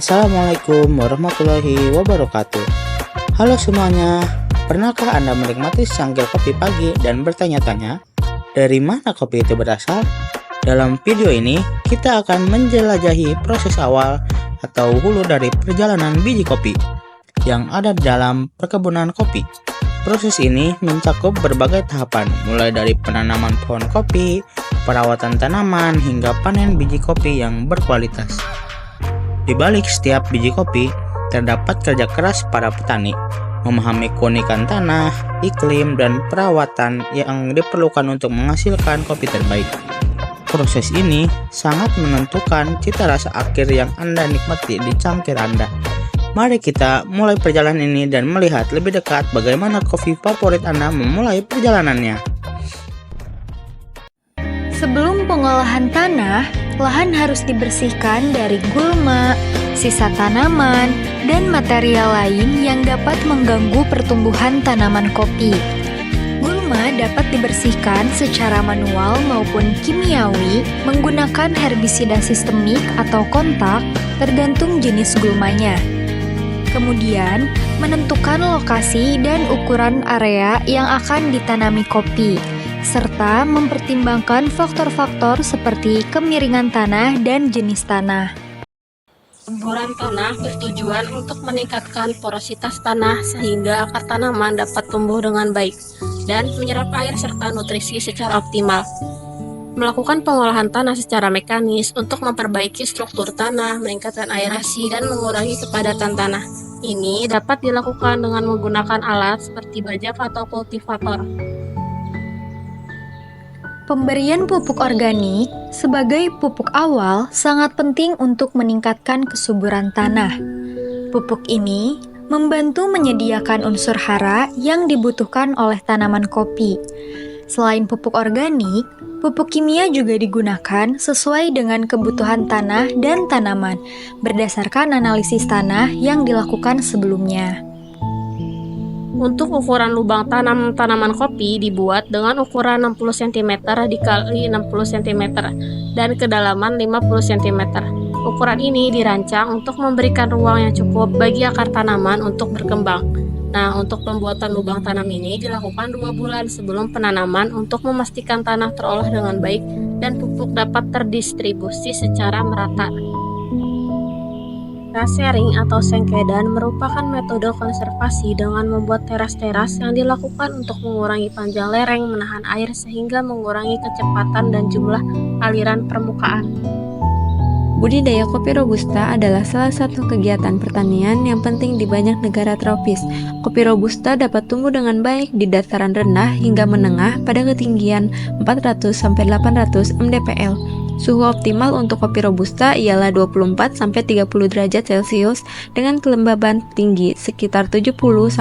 Assalamualaikum warahmatullahi wabarakatuh. Halo semuanya, pernahkah Anda menikmati secangkir kopi pagi dan bertanya-tanya, dari mana kopi itu berasal? Dalam video ini, kita akan menjelajahi proses awal atau hulu dari perjalanan biji kopi yang ada di dalam perkebunan kopi. Proses ini mencakup berbagai tahapan, mulai dari penanaman pohon kopi, perawatan tanaman, hingga panen biji kopi yang berkualitas. Di balik setiap biji kopi, terdapat kerja keras para petani, memahami keunikan tanah, iklim, dan perawatan yang diperlukan untuk menghasilkan kopi terbaik. Proses ini sangat menentukan cita rasa akhir yang Anda nikmati di cangkir Anda. Mari kita mulai perjalanan ini dan melihat lebih dekat bagaimana kopi favorit Anda memulai perjalanannya. Sebelum pengolahan tanah, lahan harus dibersihkan dari gulma, sisa tanaman, dan material lain yang dapat mengganggu pertumbuhan tanaman kopi. Gulma dapat dibersihkan secara manual maupun kimiawi menggunakan herbisida sistemik atau kontak, tergantung jenis gulmanya. Kemudian, menentukan lokasi dan ukuran area yang akan ditanami kopi, serta mempertimbangkan faktor-faktor seperti kemiringan tanah dan jenis tanah. Semburan tanah bertujuan untuk meningkatkan porositas tanah sehingga akar tanaman dapat tumbuh dengan baik dan menyerap air serta nutrisi secara optimal. Melakukan pengolahan tanah secara mekanis untuk memperbaiki struktur tanah, meningkatkan aerasi, dan mengurangi kepadatan tanah. Ini dapat dilakukan dengan menggunakan alat seperti bajak atau kultivator. Pemberian pupuk organik sebagai pupuk awal sangat penting untuk meningkatkan kesuburan tanah. Pupuk ini membantu menyediakan unsur hara yang dibutuhkan oleh tanaman kopi. Selain pupuk organik, pupuk kimia juga digunakan sesuai dengan kebutuhan tanah dan tanaman berdasarkan analisis tanah yang dilakukan sebelumnya. Untuk ukuran lubang tanam tanaman kopi dibuat dengan ukuran 60 cm dikali 60 cm dan kedalaman 50 cm. Ukuran ini dirancang untuk memberikan ruang yang cukup bagi akar tanaman untuk berkembang. Nah, untuk pembuatan lubang tanam ini dilakukan 2 bulan sebelum penanaman untuk memastikan tanah terolah dengan baik dan pupuk dapat terdistribusi secara merata. Terasering atau sengkedan merupakan metode konservasi dengan membuat teras-teras yang dilakukan untuk mengurangi panjang lereng menahan air sehingga mengurangi kecepatan dan jumlah aliran permukaan. Budidaya kopi Robusta adalah salah satu kegiatan pertanian yang penting di banyak negara tropis. Kopi Robusta dapat tumbuh dengan baik di dataran rendah hingga menengah pada ketinggian 400-800 mdpl. Suhu optimal untuk kopi Robusta ialah 24-30 derajat Celcius dengan kelembaban tinggi sekitar 70-90%.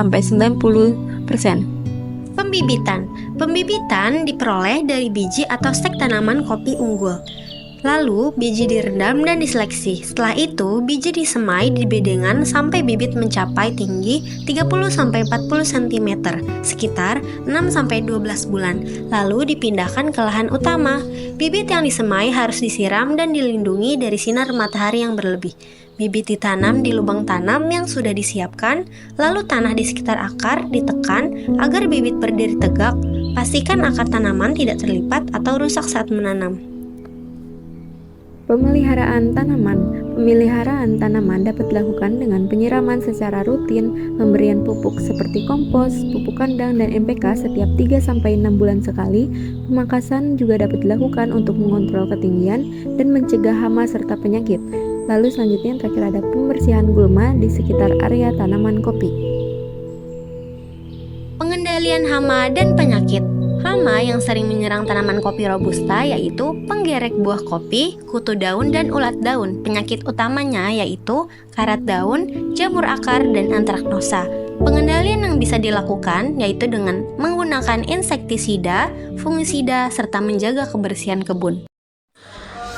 Pembibitan diperoleh dari biji atau stek tanaman kopi unggul. Lalu, biji direndam dan diseleksi. Setelah itu, biji disemai di bedengan sampai bibit mencapai tinggi 30-40 cm, sekitar 6-12 bulan. Lalu dipindahkan ke lahan utama. Bibit yang disemai harus disiram dan dilindungi dari sinar matahari yang berlebih. Bibit ditanam di lubang tanam yang sudah disiapkan, lalu tanah di sekitar akar ditekan agar bibit berdiri tegak. Pastikan akar tanaman tidak terlipat atau rusak saat menanam. Pemeliharaan tanaman dapat dilakukan dengan penyiraman secara rutin, pemberian pupuk seperti kompos, pupuk kandang, dan NPK setiap 3-6 bulan sekali. Pemangkasan juga dapat dilakukan untuk mengontrol ketinggian dan mencegah hama serta penyakit. Lalu selanjutnya yang terakhir ada pembersihan gulma di sekitar area tanaman kopi. Pengendalian hama dan penyakit. Hama yang sering menyerang tanaman kopi Robusta yaitu penggerek buah kopi, kutu daun, dan ulat daun. Penyakit utamanya yaitu karat daun, jamur akar, dan antraknosa. Pengendalian yang bisa dilakukan yaitu dengan menggunakan insektisida, fungisida, serta menjaga kebersihan kebun.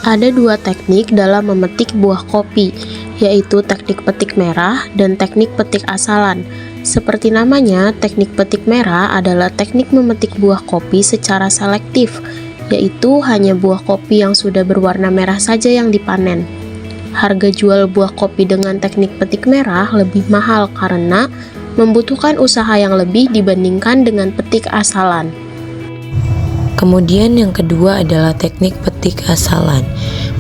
Ada 2 teknik dalam memetik buah kopi, yaitu teknik petik merah dan teknik petik asalan. Seperti namanya, teknik petik merah adalah teknik memetik buah kopi secara selektif, yaitu hanya buah kopi yang sudah berwarna merah saja yang dipanen. harga jual buah kopi dengan teknik petik merah lebih mahal karena membutuhkan usaha yang lebih dibandingkan dengan petik asalan. Kemudian yang kedua adalah teknik petik asalan.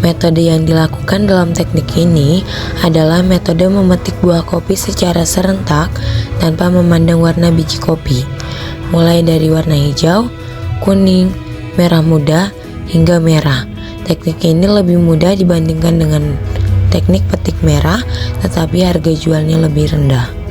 Metode yang dilakukan dalam teknik ini adalah metode memetik buah kopi secara serentak tanpa memandang warna biji kopi, mulai dari warna hijau, kuning, merah muda, hingga merah. Teknik ini lebih mudah dibandingkan dengan teknik petik merah, tetapi harga jualnya lebih rendah.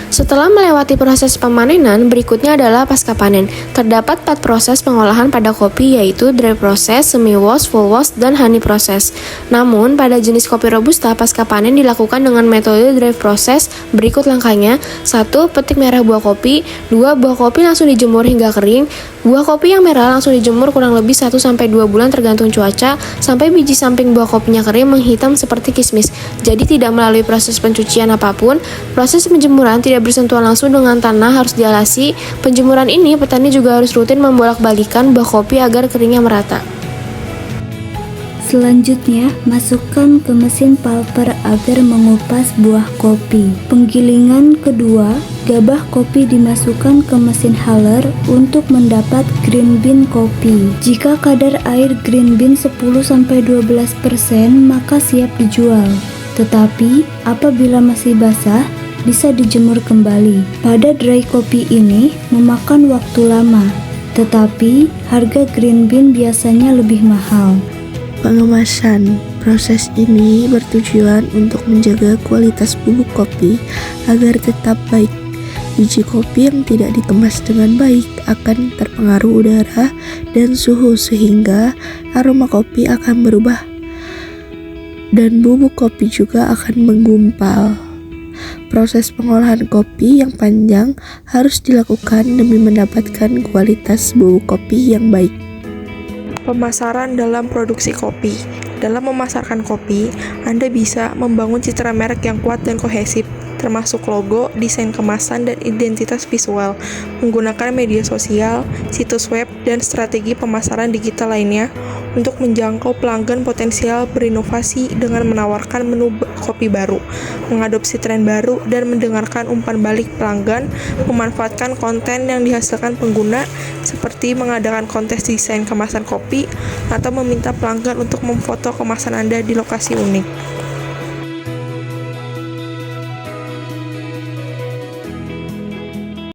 Setelah melewati proses pemanenan, berikutnya adalah pasca panen. Terdapat 4 proses pengolahan pada kopi, yaitu dry process, semi wash, full wash, dan honey process. Namun, pada jenis kopi robusta, pasca panen dilakukan dengan metode dry process. Berikut langkahnya: 1. Petik merah buah kopi. 2. Buah kopi langsung dijemur hingga kering. Buah kopi yang merah langsung dijemur kurang lebih 1-2 bulan tergantung cuaca, sampai biji samping buah kopinya kering menghitam seperti kismis. Jadi tidak melalui proses pencucian apapun. Proses penjemuran tidak bersentuhan langsung dengan tanah, harus dialasi. Penjemuran ini petani juga harus rutin membolak-balikan buah kopi agar keringnya merata. Selanjutnya, masukkan ke mesin pulper agar mengupas buah kopi. Penggilingan kedua, gabah kopi dimasukkan ke mesin huller untuk mendapat green bean kopi. Jika kadar air green bean 10-12%, maka siap dijual. Tetapi, apabila masih basah, bisa dijemur kembali. Pada dry kopi ini memakan waktu lama, tetapi harga green bean biasanya lebih mahal. Pengemasan. Proses ini bertujuan untuk menjaga kualitas bubuk kopi agar tetap baik. Biji kopi yang tidak dikemas dengan baik akan terpengaruh udara dan suhu sehingga aroma kopi akan berubah dan bubuk kopi juga akan menggumpal. Proses pengolahan kopi yang panjang harus dilakukan demi mendapatkan kualitas bubuk kopi yang baik. Pemasaran dalam produksi kopi. Dalam memasarkan kopi, Anda bisa membangun citra merek yang kuat dan kohesif, termasuk logo, desain kemasan, dan identitas visual, menggunakan media sosial, situs web, dan strategi pemasaran digital lainnya untuk menjangkau pelanggan potensial, berinovasi dengan menawarkan menu kopi baru, mengadopsi tren baru, dan mendengarkan umpan balik pelanggan, memanfaatkan konten yang dihasilkan pengguna, seperti mengadakan kontes desain kemasan kopi, atau meminta pelanggan untuk memfoto kemasan Anda di lokasi unik.